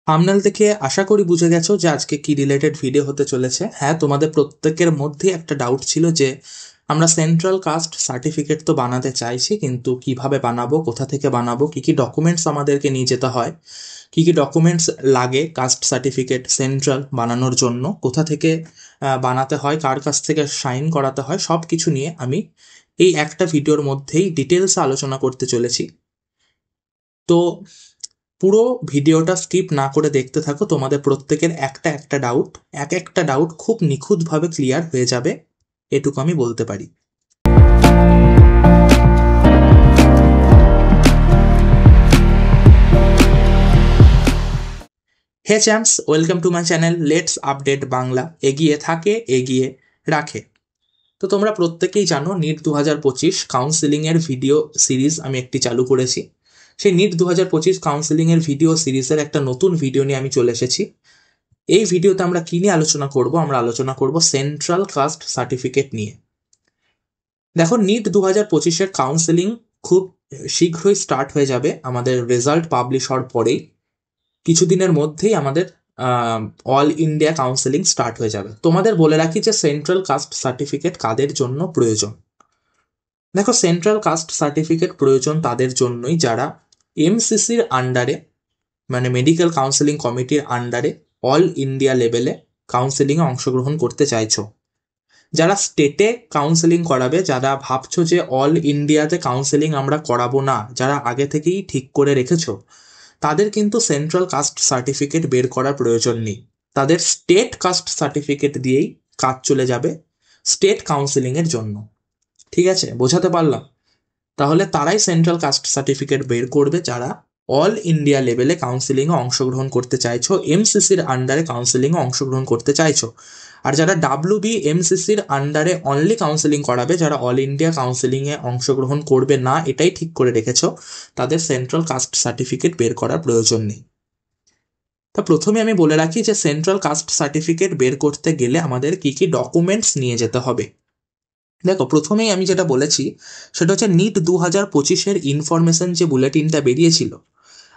Thumbnail দেখে আশা করি বুঝে গেছো যে আজকে কি রিলেটেড ভিডিও হতে চলেছে। হ্যাঁ, তোমাদের প্রত্যেকের মধ্যে একটা ডাউট ছিল যে আমরা সেন্ট্রাল কাস্ট সার্টিফিকেট তো বানাতে চাইছি, কিন্তু কিভাবে বানাবো, কোথা থেকে বানাবো, কি কি ডকুমেন্টস আমাদেরকে নিয়ে যেতে হয়, কি কি ডকুমেন্টস লাগে কাস্ট সার্টিফিকেট সেন্ট্রাল বানানোর জন্য, কোথা থেকে বানাতে হয়, কার কাছ থেকে সাইন করাতে হয়, সব কিছু নিয়ে আমি এই একটা ভিডিওর মধ্যেই ডিটেলস আলোচনা করতে চলেছি। তো পুরো ভিডিওটা স্কিপ না করে দেখতে থাকো, তোমাদের প্রত্যেকের একটা একটা ডাউট, এক একটা ডাউট খুব নিখুঁতভাবে ক্লিয়ার হয়ে যাবে, এটুকু আমি বলতে পারি। Hey champs, welcome to my channel let's update Bangla. এগিয়ে থাকে, এগিয়ে রাখে। তো তোমরা প্রত্যেকেই জানো নিট 2025 কাউন্সিলিংয়ের ভিডিও সিরিজ আমি একটি চালু করেছি। সেই নিট 2025 কাউন্সিলিংয়ের ভিডিও সিরিজের একটা নতুন ভিডিও নিয়ে আমি চলে এসেছি। এই ভিডিওতে আমরা কি নিয়ে আলোচনা করব? আমরা আলোচনা করব সেন্ট্রাল কাস্ট সার্টিফিকেট নিয়ে। দেখো, নিট 2025-এর কাউন্সেলিং খুব শীঘ্রই স্টার্ট হয়ে যাবে। আমাদের রেজাল্ট পাবলিশ হওয়ার পরেই কিছুদিনের মধ্যেই আমাদের অল ইন্ডিয়া কাউন্সেলিং স্টার্ট হয়ে যাবে। তোমাদের বলে রাখি যে সেন্ট্রাল কাস্ট সার্টিফিকেট কাদের জন্য প্রয়োজন। দেখো, সেন্ট্রাল কাস্ট সার্টিফিকেট প্রয়োজন তাদের জন্যই যারা এমসিসির আন্ডারে, মানে মেডিকেল কাউন্সেলিং কমিটির আন্ডারে অল ইন্ডিয়া লেভেলে কাউন্সেলিংয়ে অংশগ্রহণ করতে চাইছো। যারা স্টেটে কাউন্সেলিং করাবে, যারা ভাবছো যে অল ইন্ডিয়াতে কাউন্সেলিং আমরা করাবো না, যারা আগে থেকেই ঠিক করে রেখেছো, তাদের কিন্তু সেন্ট্রাল কাস্ট সার্টিফিকেট বের করার প্রয়োজন নেই। তাদের স্টেট কাস্ট সার্টিফিকেট দিয়েই কাজ চলে যাবে স্টেট কাউন্সেলিংয়ের জন্য। ঠিক আছে, বোঝাতে পারলাম? তাহলে তারাই সেন্ট্রাল কাস্ট সার্টিফিকেট বের করবে যারা অল ইন্ডিয়া লেভেলে কাউন্সিলিংয়ে অংশগ্রহণ করতে চাইছো, এমসিসির আন্ডারে কাউন্সিলিংয়ে অংশগ্রহণ করতে চাইছো। আর যারা ডাব্লিউবি এমসিসির আন্ডারে অনলি কাউন্সিলিং করাবে, যারা অল ইন্ডিয়া কাউন্সিলিংয়ে অংশগ্রহণ করবে না এটাই ঠিক করে রেখেছো, তাদের সেন্ট্রাল কাস্ট সার্টিফিকেট বের করার প্রয়োজন নেই। তা প্রথমে আমি বলে রাখি যে সেন্ট্রাল কাস্ট সার্টিফিকেট বের করতে গেলে আমাদের কি কি ডকুমেন্টস নিয়ে যেতে হবে। দেখো, প্রথমেই আমি যেটা বলেছি সেটা হচ্ছে নিট 2025-এর ইনফরমেশন যে বুলেটিনটা বেরিয়েছিল,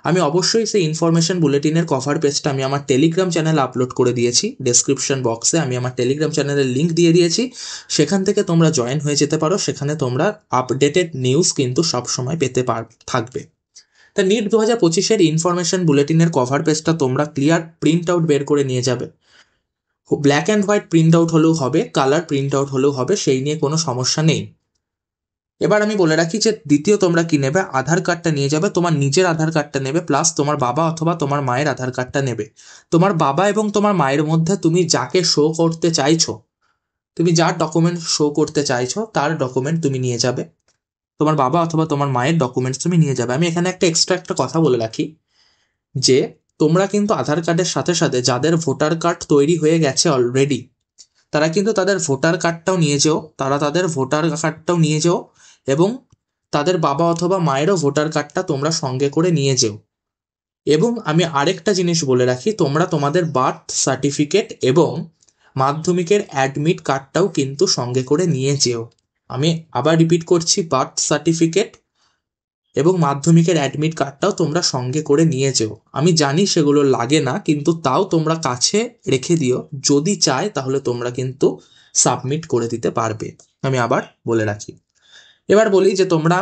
আমি অবশ্যই সেই ইনফরমেশন বুলেটিনের কভার পেজটা আমি আমার টেলিগ্রাম চ্যানেলে আপলোড করে দিয়েছি। ডেসক্রিপশন বক্সে আমি আমার টেলিগ্রাম চ্যানেলের লিঙ্ক দিয়ে দিয়েছি, সেখান থেকে তোমরা জয়েন হয়ে যেতে পারো। সেখানে তোমরা আপডেটেড নিউজ কিন্তু সবসময় পেতে থাকবে। তা নিট 2025-এর ইনফরমেশন বুলেটিনের কভার পেজটা তোমরা ক্লিয়ার প্রিন্ট আউট বের করে নিয়ে যাবে। Black and white print out হলেও হবে, কালার প্রিন্ট আউট হলেও হবে, সেই নিয়ে কোনো সমস্যা নেই। এবার আমি বলে রাখি যে দ্বিতীয় তোমরা কি নেবে, আধার কার্ডটা নিয়ে যাবে। তোমার নিজের আধার কার্ডটা নেবে, প্লাস তোমার বাবা অথবা তোমার মায়ের আধার কার্ডটা নেবে। তোমার বাবা এবং তোমার মায়ের মধ্যে তুমি যাকে শো করতে চাইছো, তুমি যার ডকুমেন্ট শো করতে চাইছো তার ডকুমেন্ট তুমি নিয়ে যাবে। তোমার বাবা অথবা তোমার মায়ের ডকুমেন্টস তুমি নিয়ে যাবে। আমি এখানে একটা এক্সট্রা একটা কথা বলে রাখি যে তোমরা কিন্তু আধার কার্ডের সাথে সাথে যাদের ভোটার কার্ড তৈরি হয়ে গেছে অলরেডি, তারা কিন্তু তাদের ভোটার কার্ডটাও নিয়ে যেও, তারা তাদের ভোটার কার্ডটাও নিয়ে যেও, এবং তাদের বাবা অথবা মায়েরও ভোটার কার্ডটা তোমরা সঙ্গে করে নিয়ে যেও। এবং আমি আরেকটা জিনিস বলে রাখি, তোমরা তোমাদের বার্থ সার্টিফিকেট এবং মাধ্যমিকের অ্যাডমিট কার্ডটাও কিন্তু সঙ্গে করে নিয়ে যেও। আমি আবার রিপিট করছি, বার্থ সার্টিফিকেট এবং মাধ্যমিকের অ্যাডমিট কার্ডটাও তোমরা সঙ্গে করে নিয়ে যেও। আমি জানি সেগুলো লাগে না, কিন্তু তাও তোমরা কাছে রেখে দিও, যদি চায় তাহলে তোমরা কিন্তু সাবমিট করে দিতে পারবে। আমি আবার বলে রাখি। এবার বলি যে তোমরা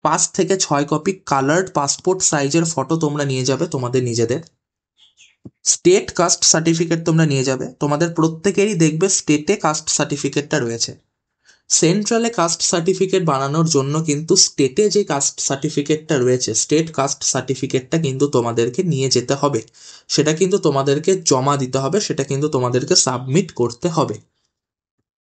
5 থেকে 6 কপি কালার্ড পাসপোর্ট সাইজের ফটো তোমরা নিয়ে যাবে তোমাদের নিজেদের। স্টেট কাস্ট সার্টিফিকেট তোমরা নিয়ে যাবে, তোমাদের প্রত্যেকেরই দেখবে স্টেটে কাস্ট সার্টিফিকেটটা রয়েছে। সেন্ট্রালে কাস্ট সার্টিফিকেট বানানোর জন্য কিন্তু স্টেটে যে কাস্ট সার্টিফিকেটটা রয়েছে, স্টেট কাস্ট সার্টিফিকেটটা কিন্তু তোমাদেরকে নিয়ে যেতে হবে। সেটা কিন্তু তোমাদেরকে জমা দিতে হবে, সেটা কিন্তু তোমাদেরকে সাবমিট করতে হবে।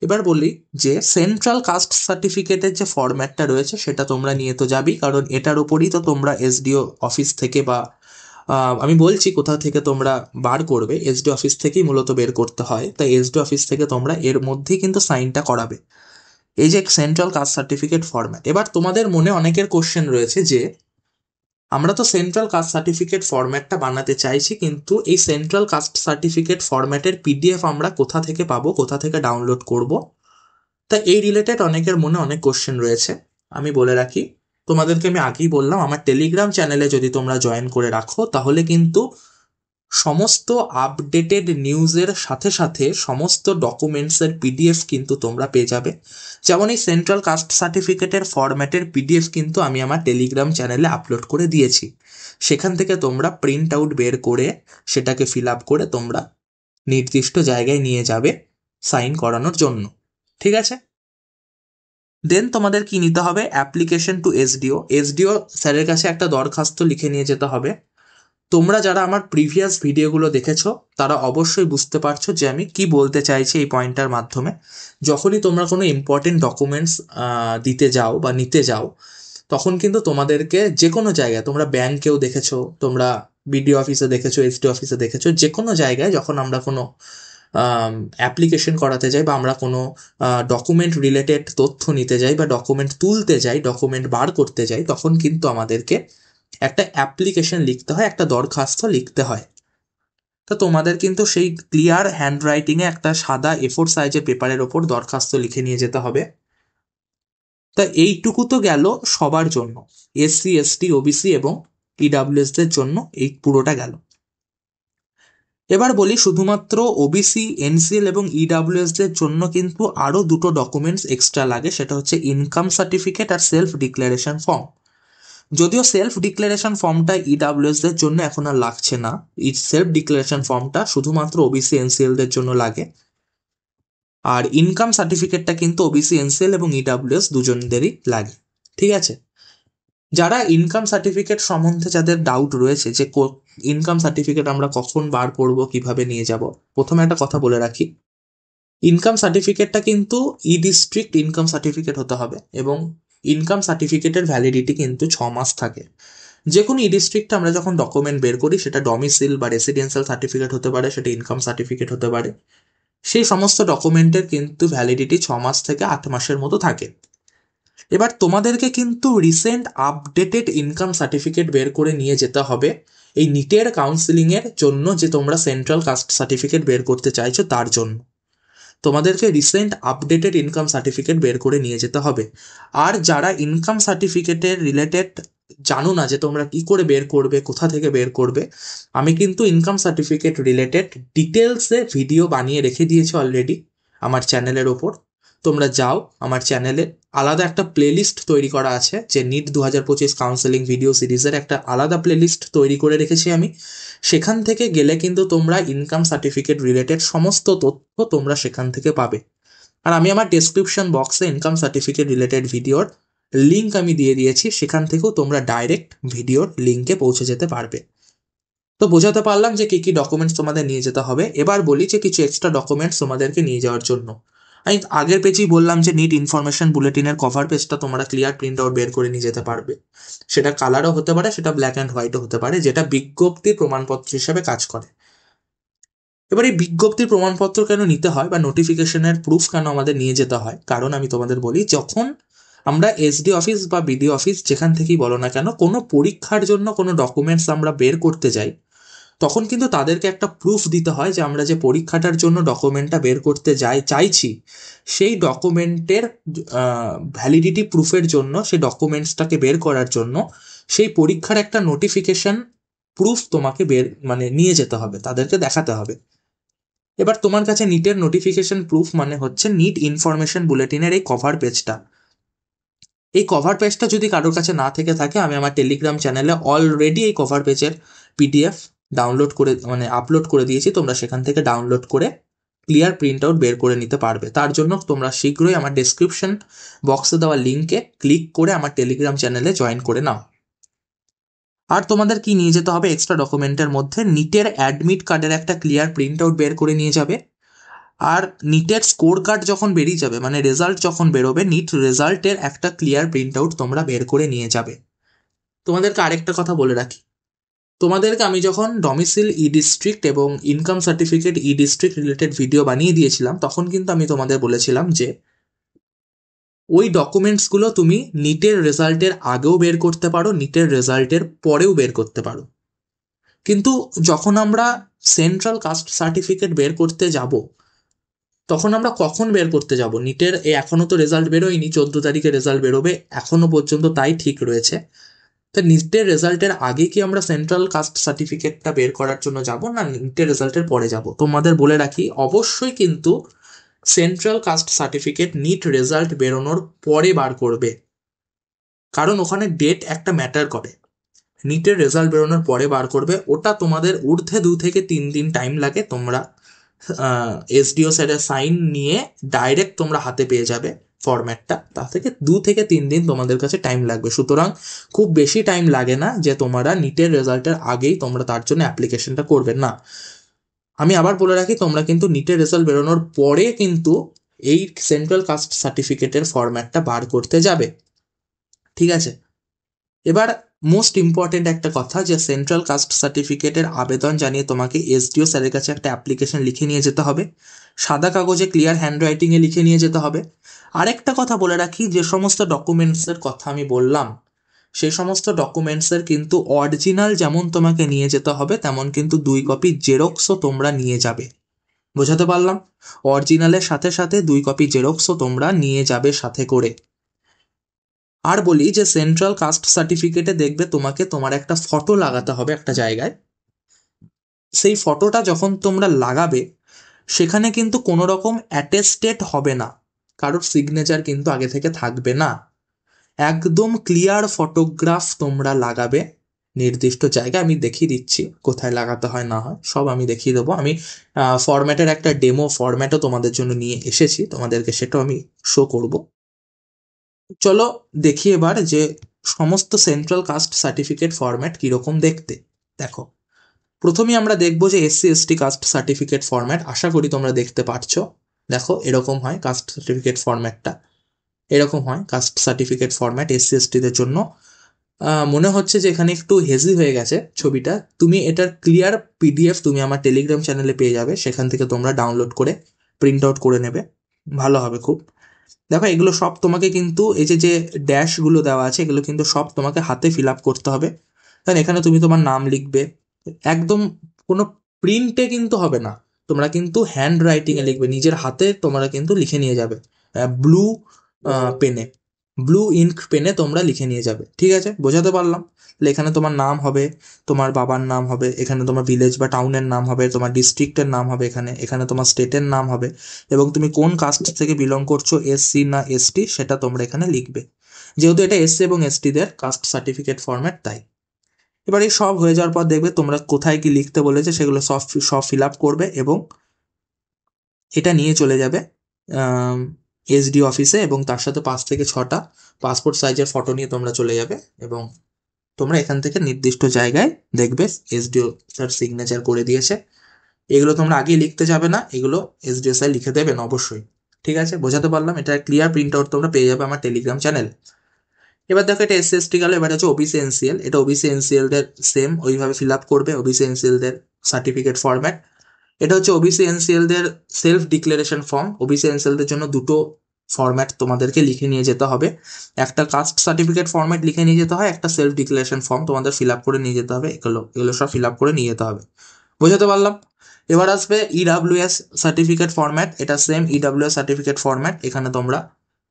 এবার বলি যে সেন্ট্রাল কাস্ট সার্টিফিকেটের যে ফরম্যাটটা রয়েছে সেটা তোমরা নিয়ে তো যাবি, কারণ এটার উপরই তো তোমরা এসডিও অফিস থেকে বা আমি বলছি কোথা থেকে তোমরা বার করবে, এসডি অফিস থেকেই মূলত বের করতে হয়। তাই এসডি অফিস থেকে তোমরা এর মধ্যেই কিন্তু সাইনটা করাবে। এই যে সেন্ট্রাল কাস্ট সার্টিফিকেট ফরম্যাট, এবার তোমাদের মনে অনেকের কোশ্চেন রয়েছে যে আমরা তো সেন্ট্রাল কাস্ট সার্টিফিকেট ফরম্যাটটা বানাতে চাইছি, কিন্তু এই সেন্ট্রাল কাস্ট সার্টিফিকেট ফরম্যাটের পিডিএফ আমরা কোথা থেকে পাবো, কোথা থেকে ডাউনলোড করব। তা এই রিলেটেড অনেকের মনে অনেক কোশ্চেন রয়েছে। আমি বলে রাখি, তোমাদেরকে আমি আগেই বললাম, আমার টেলিগ্রাম চ্যানেলে যদি তোমরা জয়েন করে রাখো তাহলে কিন্তু সমস্ত আপডেটেড নিউজের সাথে সাথে সমস্ত ডকুমেন্টসের পিডিএফ কিন্তু তোমরা পেয়ে যাবে। যেমন এই সেন্ট্রাল কাস্ট সার্টিফিকেটের ফরম্যাটের পিডিএফ কিন্তু আমি আমার টেলিগ্রাম চ্যানেলে আপলোড করে দিয়েছি। সেখান থেকে তোমরা প্রিন্ট আউট বের করে সেটাকে ফিল আপ করে তোমরা নির্দিষ্ট জায়গায় নিয়ে যাবে সাইন করানোর জন্য। ঠিক আছে? দেন তোমাদের কি নিতে হবে, অ্যাপ্লিকেশন টু এসডিও স্যারের কাছে একটা দরখাস্ত লিখে নিয়ে যেতে হবে। তোমরা যারা আমার প্রিভিয়াস ভিডিওগুলো দেখেছো তারা অবশ্যই বুঝতে পারছো যে আমি কি বলতে চাইছি এই পয়েন্টটার মাধ্যমে। যখনই তোমরা কোনো ইম্পর্টেন্ট ডকুমেন্টস দিতে যাও বা নিতে যাও, তখন কিন্তু তোমাদেরকে যে কোনো জায়গায়, তোমরা ব্যাংকেও দেখেছো, তোমরা বিডিও অফিসে দেখেছো, এসডি অফিসে দেখেছো, যে কোনো জায়গায় যখন আমরা কোনো অ্যাপ্লিকেশন করাতে যাই বা আমরা কোনো ডকুমেন্ট রিলেটেড তথ্য নিতে যাই বা ডকুমেন্ট তুলতে যাই, ডকুমেন্ট বার করতে যাই, তখন কিন্তু আমাদেরকে একটা অ্যাপ্লিকেশন লিখতে হয়, একটা দরখাস্ত লিখতে হয়। তো তোমাদের কিন্তু সেই ক্লিয়ার হ্যান্ডরাইটিংয়ে একটা সাদা A4 সাইজের পেপারের ওপর দরখাস্ত লিখে নিয়ে যেতে হবে। তা এইটুকু তো গেল সবার জন্য, SC ST OBC এবং EWSদের জন্য এই পুরোটা গেল। এবার বলি শুধুমাত্র ওবিসি, NCL এবং EWSদের জন্য কিন্তু আরও দুটো ডকুমেন্টস এক্সট্রা লাগে, সেটা হচ্ছে ইনকাম সার্টিফিকেট আর সেলফ ডিক্লারেশন ফর্ম। যদিও সেলফ ডিক্লারেশন ফর্মটা EWSদের জন্য এখন আর লাগছে না, এই সেলফ ডিক্লারেশন ফর্মটা শুধুমাত্র ওবিসি NCLদের জন্য লাগে। আর ইনকাম সার্টিফিকেটটা কিন্তু ওবিসি NCL এবং EWS দুজনদেরই লাগে। ঠিক আছে? যারা ইনকাম সার্টিফিকেট সম্বন্ধে যাদের ডাউট রয়েছে যে ইনকাম সার্টিফিকেট আমরা কখন বার করব, কিভাবে নিয়ে যাব, প্রথমে একটা কথা বলে রাখি, ইনকাম সার্টিফিকেটটা কিন্তু ডিস্ট্রিক্ট ইনকাম সার্টিফিকেট হতে হবে এবং ইনকাম সার্টিফিকেটের ভ্যালিডিটি কিন্তু 6 মাস থাকে। যে কোনো ডিস্ট্রিক্টে আমরা যখন ডকুমেন্ট বের করি, সেটা ডমিসিল বা রেসিডেন্সিয়াল সার্টিফিকেট হতে পারে, সেটা ইনকাম সার্টিফিকেট হতে পারে, সেই সমস্ত ডকুমেন্টের কিন্তু ভ্যালিডিটি 6 মাস থেকে 8 মাসের মতো থাকে। এবার তোমাদেরকে কিন্তু রিসেন্ট আপডেটেড ইনকাম সার্টিফিকেট বের করে নিয়ে যেতে হবে এই নিটের কাউন্সিলিংয়ের জন্য, যে তোমরা সেন্ট্রাল কাস্ট সার্টিফিকেট বের করতে চাইছো তার জন্য তোমাদেরকে রিসেন্ট আপডেটেড ইনকাম সার্টিফিকেট বের করে নিয়ে যেতে হবে। আর যারা ইনকাম সার্টিফিকেটের রিলেটেড জানো না যে তোমরা কি করে বের করবে, কোথা থেকে বের করবে, আমি কিন্তু ইনকাম সার্টিফিকেট রিলেটেড ডিটেলসে ভিডিও বানিয়ে রেখে দিয়েছি অলরেডি আমার চ্যানেলের ওপর। তোমরা যাও, আমার চ্যানেলে আলাদা একটা প্লেলিস্ট তৈরি করা আছে, যে নিট 2025 কাউন্সেলিং ভিডিও সিরিজের একটা আলাদা প্লেলিস্ট তৈরি করে রেখেছি আমি। সেখান থেকে গেলে কিন্তু তোমরা ইনকাম সার্টিফিকেট রিলেটেড সমস্ত তথ্য তোমরা সেখান থেকে পাবে। আর আমি আমার ডেসক্রিপশন বক্সে ইনকাম সার্টিফিকেট রিলেটেড ভিডিওর লিঙ্ক আমি দিয়ে দিয়েছি, সেখান থেকেও তোমরা ডাইরেক্ট ভিডিওর লিঙ্কে পৌঁছে যেতে পারবে। তো বোঝাতে পারলাম যে কি কি ডকুমেন্টস তোমাদের নিয়ে যেতে হবে। এবার বলি যে কিছু এক্সট্রা ডকুমেন্টস তোমাদেরকে নিয়ে যাওয়ার জন্য। আমি আগের পেজেই বললাম যে নিট ইনফরমেশন বুলেটিনের কভার পেজটা তোমরা ক্লিয়ার প্রিন্ট আউট বের করে নিয়ে যেতে পারবে। সেটা কালারও হতে পারে, সেটা ব্ল্যাক অ্যান্ড হোয়াইটও হতে পারে, যেটা বিজ্ঞপ্তির প্রমাণপত্র হিসেবে কাজ করে। এবার এই বিজ্ঞপ্তির প্রমাণপত্র কেন নিতে হয় বা নোটিফিকেশনের প্রুফ কেন আমাদের নিয়ে যেতে হয়, কারণ আমি তোমাদের বলি, যখন আমরা এসডি অফিস বা বিডিও অফিস যেখান থেকেই বলো না কেন কোনো পরীক্ষার জন্য কোনো ডকুমেন্টস আমরা বের করতে যাই, তখন কিন্তু তাদেরকে একটা প্রুফ দিতে হয় যে আমরা যে পরীক্ষাটার জন্য ডকুমেন্টটা বের করতে চাইছি, সেই ডকুমেন্টের ভ্যালিডিটি প্রুফের জন্য, সেই ডকুমেন্টসটাকে বের করার জন্য সেই পরীক্ষার একটা নোটিফিকেশন প্রুফ তোমাকে নিয়ে যেতে হবে, তাদেরকে দেখাতে হবে। এবার তোমার কাছে নিটের নোটিফিকেশন প্রুফ মানে হচ্ছে নিট ইনফরমেশন বুলেটিনের এই কভার পেজটা। এই কভার পেজটা যদি কারোর কাছে না থেকে থাকে, আমি আমার টেলিগ্রাম চ্যানেলে অলরেডি এই কভার পেজের PDF ডাউনলোড করে আপলোড করে দিয়েছি, তোমরা সেখান থেকে ডাউনলোড করে ক্লিয়ার প্রিন্ট আউট বের করে নিতে পারবে। তার জন্য তোমরা শীঘ্রই আমার ডেসক্রিপশন বক্সে দেওয়া লিঙ্কে ক্লিক করে আমার টেলিগ্রাম চ্যানেলে জয়েন করে নাও। আর তোমাদের কি নিয়ে যেতে হবে এক্সট্রা ডকুমেন্টের মধ্যে, নিটের অ্যাডমিট কার্ডের একটা ক্লিয়ার প্রিন্ট আউট বের করে নিয়ে যাবে। আর নিটের স্কোর কার্ড যখন বেরিয়ে যাবে, মানে রেজাল্ট যখন বেরোবে, নিট রেজাল্টের একটা ক্লিয়ার প্রিন্ট আউট তোমরা বের করে নিয়ে যাবে। তোমাদেরকে আরেকটা কথা বলে রাখি, তোমাদেরকে আমি যখন ডমিসিল ডিস্ট্রিক্ট এবং income certificate district related video বানিয়ে দিয়েছিলাম, তখন কিন্তু আমি তোমাদের বলেছিলাম যে ওই ডকুমেন্টসগুলো তুমি নিটের রেজাল্টের আগেও বের করতে পারো, নিটের রেজাল্টের পরেও বের করতে পারো। কিন্তু যখন আমরা সেন্ট্রাল কাস্ট সার্টিফিকেট বের করতে যাব, তখন আমরা কখন বের করতে যাব? নিটের এখনো তো রেজাল্ট বেরোয়নি, 14 তারিখে রেজাল্ট বেরোবে, এখনো পর্যন্ত তাই ঠিক রয়েছে। তো নিটের রেজাল্টের আগে কি আমরা সেন্ট্রাল কাস্ট সার্টিফিকেটটা বের করার জন্য যাব, না নিটের রেজাল্টের পরে যাব? তোমাদের বলে রাখি, অবশ্যই কিন্তু central caste certificate NEET result বেরোনোর পরে বার করবে, কারণ ওখানে ডেট একটা ম্যাটার করে। নিটের রেজাল্ট বেরোনোর পরে বার করবে, ওটা তোমাদের ঊর্ধ্বে 2 থেকে 3 দিন টাইম লাগে। তোমরা এসডিও স্যারের সাইন নিয়ে ডাইরেক্ট তোমরা হাতে পেয়ে যাবে ফরম্যাটটা, তা থেকে 2 থেকে 3 দিন তোমাদের কাছে টাইম লাগবে। সুতরাং খুব বেশি টাইম লাগে না যে তোমরা নিটের রেজাল্টের আগেই তোমরা তার জন্য অ্যাপ্লিকেশনটা করবে না। আমি আবার বলে রাখি, তোমরা কিন্তু নিটের রেজাল্ট বেরোনোর পরে কিন্তু এই সেন্ট্রাল কাস্ট সার্টিফিকেটের ফরম্যাটটা বার করতে যাবে, ঠিক আছে? এবার মোস্ট ইম্পর্টেন্ট একটা কথা, যে সেন্ট্রাল কাস্ট সার্টিফিকেটের আবেদন জানিয়ে তোমাকে এসডিও স্যারের কাছে একটা অ্যাপ্লিকেশন লিখে নিয়ে যেতে হবে, সাদা কাগজে ক্লিয়ার হ্যান্ডরাইটিংয়ে লিখে নিয়ে যেতে হবে। আরেকটা কথা বলে রাখি, যে সমস্ত ডকুমেন্টসের কথা আমি বললাম, সেই সমস্ত ডকুমেন্টসের কিন্তু অরিজিনাল যেমন তোমাকে নিয়ে যেতে হবে, তেমন কিন্তু 2 কপি জেরক্সও তোমরা নিয়ে যাবে। বোঝাতে পারলাম? অরিজিনালের সাথে সাথে 2 কপি জেরক্সও তোমরা নিয়ে যাবে সাথে করে। আর বলি যে সেন্ট্রাল কাস্ট সার্টিফিকেটে দেখবে তোমাকে তোমার একটা ফটো লাগাতে হবে একটা জায়গায়। সেই ফটোটা যখন তোমরা লাগাবে, সেখানে কিন্তু কোনো রকম অ্যাটেস্টেড হবে না, কারোর সিগনেচার কিন্তু আগে থেকে থাকবে না। একদম ক্লিয়ার ফটোগ্রাফ তোমরা লাগাবে নির্দিষ্ট জায়গায়। আমি দেখিয়ে দিচ্ছি কোথায় লাগাতে হয় না হয়, সব আমি দেখিয়ে দেবো। আমি ফরম্যাটের একটা ডেমো ফরম্যাটও তোমাদের জন্য নিয়ে এসেছি, তোমাদেরকে সেটাও আমি শো করব। চলো দেখি এবার যে সমস্ত সেন্ট্রাল কাস্ট সার্টিফিকেট ফরম্যাট কিরকম দেখতে। দেখো, প্রথমেই আমরা দেখবো যে SC ST caste certificate format. আশা করি তোমরা দেখতে পাচ্ছ। দেখো, এরকম হয় কাস্ট সার্টিফিকেট ফরম্যাটটা, এরকম হয় কাস্ট সার্টিফিকেট ফরম্যাট এসসি এসটিদের জন্য। মনে হচ্ছে যে এখানে একটু হেজি হয়ে গেছে ছবিটা। তুমি এটার ক্লিয়ার পিডিএফ তুমি আমার টেলিগ্রাম চ্যানেলে পেয়ে যাবে, সেখান থেকে তোমরা ডাউনলোড করে প্রিন্ট আউট করে নেবে, ভালো হবে খুব। দেখো, এগুলো সব তোমাকে কিন্তু এই যে যে ড্যাশগুলো দেওয়া আছে, এগুলো কিন্তু সব তোমাকে হাতে ফিল আপ করতে হবে। কারণ এখানে তুমি তোমার নাম লিখবে, একদম কোনো প্রিন্টে কিন্তু হবে না, তোমরা কিন্তু হ্যান্ড রাইটিংয়ে লিখবে, নিজের হাতে তোমরা কিন্তু লিখে নিয়ে যাবে। ব্লু পেনে, ব্লু ইঙ্ক পেনে তোমরা লিখে নিয়ে যাবে, ঠিক আছে? বোঝাতে পারলাম? তাহলে এখানে তোমার নাম হবে, তোমার বাবার নাম হবে, এখানে তোমার ভিলেজ বা টাউনের নাম হবে, তোমার ডিস্ট্রিক্টের নাম হবে, এখানে এখানে তোমার স্টেটের নাম হবে, এবং তুমি কোন কাস্ট থেকে বিলং করছো, এসসি না এসটি, সেটা তোমরা এখানে লিখবে। যেহেতু এটা এসসি এবং এসটিদের কাস্ট সার্টিফিকেট ফরম্যাট, তাই। এবার এই সব হয়ে যাওয়ার পর দেখবে তোমরা কোথায় কি লিখতে বলেছে সেগুলো সব সব ফিল আপ করবে, এবং এটা নিয়ে চলে যাবে এসডি অফিসে, এবং তার সাথে 5 থেকে 6টা পাসপোর্ট সাইজের ফটো নিয়ে তোমরা চলে যাবে, এবং তোমরা এখান থেকে নির্দিষ্ট জায়গায় দেখবে এসডিও স্যার সিগনেচার করে দিয়েছে। এগুলো তোমরা আগে লিখতে যাবে না, এগুলো এসডিও স্যার লিখে দেবেন অবশ্যই, ঠিক আছে? বোঝাতে পারলাম? এটা ক্লিয়ার প্রিন্ট আউট তোমরা পেয়ে যাবে আমার টেলিগ্রাম চ্যানেল। এবার দেখো, এটা এসসি এসটি গেল, এবার হচ্ছে ওবিসি এনসিএল। এটা ওবিসি এনসিএল দের সেম ওইভাবে ফিল আপ করবে, ওবিসি এনসিএল দের সার্টিফিকেট ফরম্যাট। এটা হচ্ছে ওবিসি এনসিএল দের self declaration form. OBC NCL দের জন্য দুটো ফরম্যাট তোমাদেরকে লিখে নিয়ে যেতে হবে, একটা কাস্ট সার্টিফিকেট ফরম্যাট লিখে নিয়ে যেতে হয়, একটা সেলফ ডিক্লারেশন ফর্ম তোমাদের ফিল আপ করে নিয়ে যেতে হবে। এগুলো এগুলো সব ফিল আপ করে নিয়ে যেতে হবে। বোঝাতে পারলাম? এবার আসবে ইডাব্লিউএস সার্টিফিকেট ফরম্যাট। এটা সেম ইডাব্লিউএস সার্টিফিকেট ফরম্যাট। এখানে তোমরা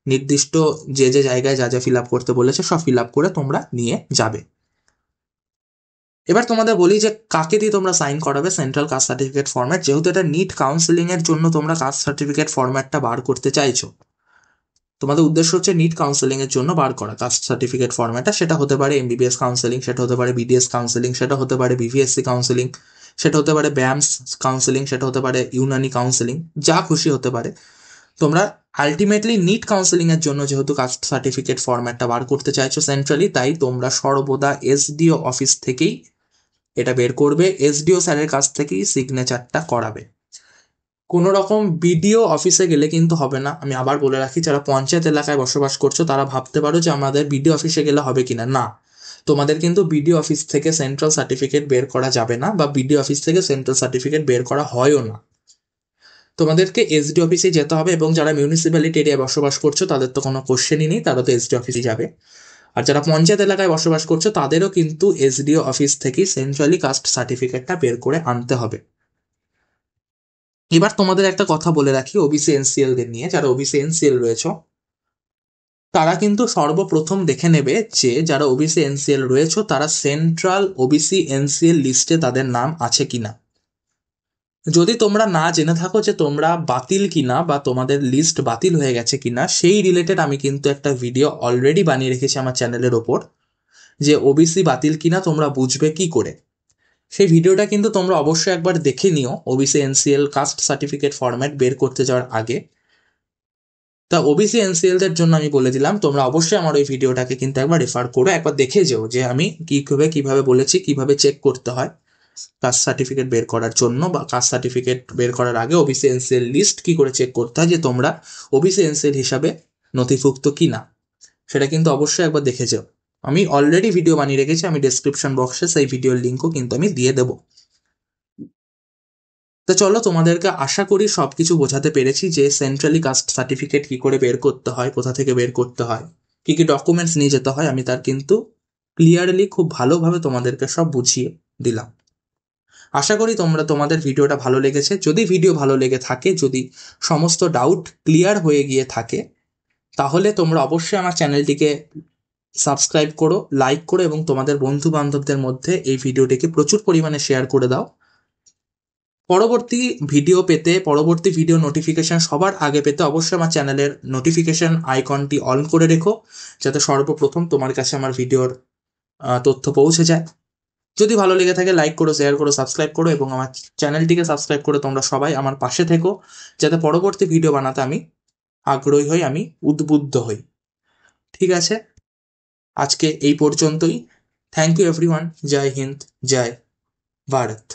নির্দিষ্ট যে যে জায়গায় যা যা ফিল আপ করতে বলেছে সব ফিল আপ করে তোমরা নিয়ে যাবে। এবার তোমাদের বলি যে কাকে দিয়ে তোমরা সাইন করাবে সেন্ট্রাল কাস্ট সার্টিফিকেট ফরম্যাট। যেহেতু এটা নিট কাউন্সিলিং এর জন্য তোমরা কাস্ট সার্টিফিকেট ফরম্যাটটা বার করতে চাইছো, তোমাদের উদ্দেশ্য হচ্ছে নিট কাউন্সিলিং এর জন্য বার করা কাস্ট সার্টিফিকেট ফরম্যাটটা। সেটা হতে পারে এমবিবিএস কাউন্সিলিং, সেটা হতে পারে বিডিএস কাউন্সিলিং, সেটা হতে পারে বিভিএসসি কাউন্সিলিং, সেটা হতে পারে ব্যায়ামস কাউন্সিলিং, সেটা হতে পারে ইউনানি কাউন্সিলিং, যা খুশি হতে পারে। তোমরা আলটিমেটলি নিট কাউন্সিলিং এর জন্য যেহেতু কাস্ট সার্টিফিকেট ফরম্যাটটা বার করতে চাইছো সেন্ট্রালি, তাই তোমরা সর্বদা এসডিও অফিস থেকেই এটা বের করবে, এসডিও স্যারের কাছ থেকেই সিগনেচারটা করাবে। কোনো রকম বিডিও অফিসে গেলে কিন্তু হবে না। আমি আবার বলে রাখি, যারা পঞ্চায়েত এলাকায় বসবাস করছো তারা ভাবতে পারো যে আমাদের বিডিও অফিসে গেলে হবে কিনা, না, তোমাদের কিন্তু বিডিও অফিস থেকে সেন্ট্রাল সার্টিফিকেট বের করা যাবে না, বা বিডিও অফিস থেকে সেন্ট্রাল সার্টিফিকেট বের করা হয়ও না। তোমাদেরকে এসডি অফিসে যেতে হবে, এবং যারা মিউনিসিপ্যালিটি এরিয়ায় বসবাস করছো তাদের তো কোনো কোশ্চেনই নেই, তারা তো এসডি অফিসে যাবে। আর যারা পঞ্চায়েত এলাকায় বসবাস করছো তাদেরও কিন্তু এসডিও অফিস থেকেই সেন্ট্রালি কাস্ট সার্টিফিকেটটা বের করে আনতে হবে। এবার তোমাদের একটা কথা বলে রাখি ওবিসি এনসিএল দের নিয়ে, যারা ওবিসি এনসিএল রয়েছে, তারা কিন্তু সর্বপ্রথম দেখে নেবে যে যারা ওবিসি এনসিএল রয়েছে তারা সেন্ট্রাল ওবিসি এনসিএল লিস্টে তাদের নাম আছে কিনা। যদি তোমরা না জেনে থাকো যে তোমরা বাতিল কিনা বা তোমাদের লিস্ট বাতিল হয়ে গেছে কিনা, সেই রিলেটেড আমি কিন্তু একটা ভিডিও অলরেডি বানিয়ে রেখেছি আমার চ্যানেলের ওপর, যে ওবিসি বাতিল কিনা তোমরা বুঝবে কি করে। সেই ভিডিওটা কিন্তু তোমরা অবশ্যই একবার দেখে নিও OBC NCL caste certificate format বের করতে যাওয়ার আগে। তা ওবিসি এনসিএলদের জন্য আমি বলে দিলাম, তোমরা অবশ্যই আমার ওই ভিডিওটাকে কিন্তু একবার রেফার করো, একবার দেখে যেও যে আমি কিভাবে বলেছি কিভাবে চেক করতে হয় কাস্ট সার্টিফিকেট বের করার জন্য, বা কাস্ট সার্টিফিকেট বের করার আগে ওবিসি এনসিএল লিস্ট কি করে চেক করতে হয় যে তোমরা ওবিসি এনসিএল হিসাবে নথিভুক্ত কি না, সেটা কিন্তু অবশ্যই একবার দেখে যেও। আমি অলরেডি ভিডিও বানিয়ে রেখেছি, আমি ডেসক্রিপশন বক্সে সেই ভিডিওর লিঙ্কও কিন্তু আমি দিয়ে দেবো। তো চলো, তোমাদেরকে আশা করি সবকিছু বোঝাতে পেরেছি যে সেন্ট্রালি কাস্ট সার্টিফিকেট কি করে বের করতে হয়, কোথা থেকে বের করতে হয়, কি কি ডকুমেন্টস নিয়ে যেতে হয়, আমি তার কিন্তু ক্লিয়ারলি খুব ভালোভাবে তোমাদেরকে সব বুঝিয়ে দিলাম। আশা করি তোমাদের ভিডিওটা ভালো লেগেছে। যদি ভিডিও ভালো লেগে থাকে, যদি সমস্ত ডাউট ক্লিয়ার হয়ে গিয়ে থাকে, তাহলে তোমরা অবশ্যই আমার চ্যানেলটিকে সাবস্ক্রাইব করো, লাইক করো এবং তোমাদের বন্ধু বান্ধবদের মধ্যে এই ভিডিওটিকে প্রচুর পরিমাণে শেয়ার করে দাও। পরবর্তী পরবর্তী ভিডিও নোটিফিকেশন সবার আগে পেতে অবশ্যই আমার চ্যানেলের নোটিফিকেশন আইকনটি অন করে রেখো, যাতে সর্বপ্রথম তোমার কাছে আমার ভিডিওর তথ্য পৌঁছে যায়। যদি ভালো লেগে থাকে লাইক করো, শেয়ার করো, সাবস্ক্রাইব করো এবং আমার চ্যানেলটিকে সাবস্ক্রাইব করে তোমরা সবাই আমার পাশে থেকো, যাতে পরবর্তী ভিডিও বানাতে আমি আগ্রহী হই, আমি উদ্বুদ্ধ হই। ঠিক আছে, আজকে এই পর্যন্তই। Thank you everyone. জয় হিন্দ, জয় ভারত।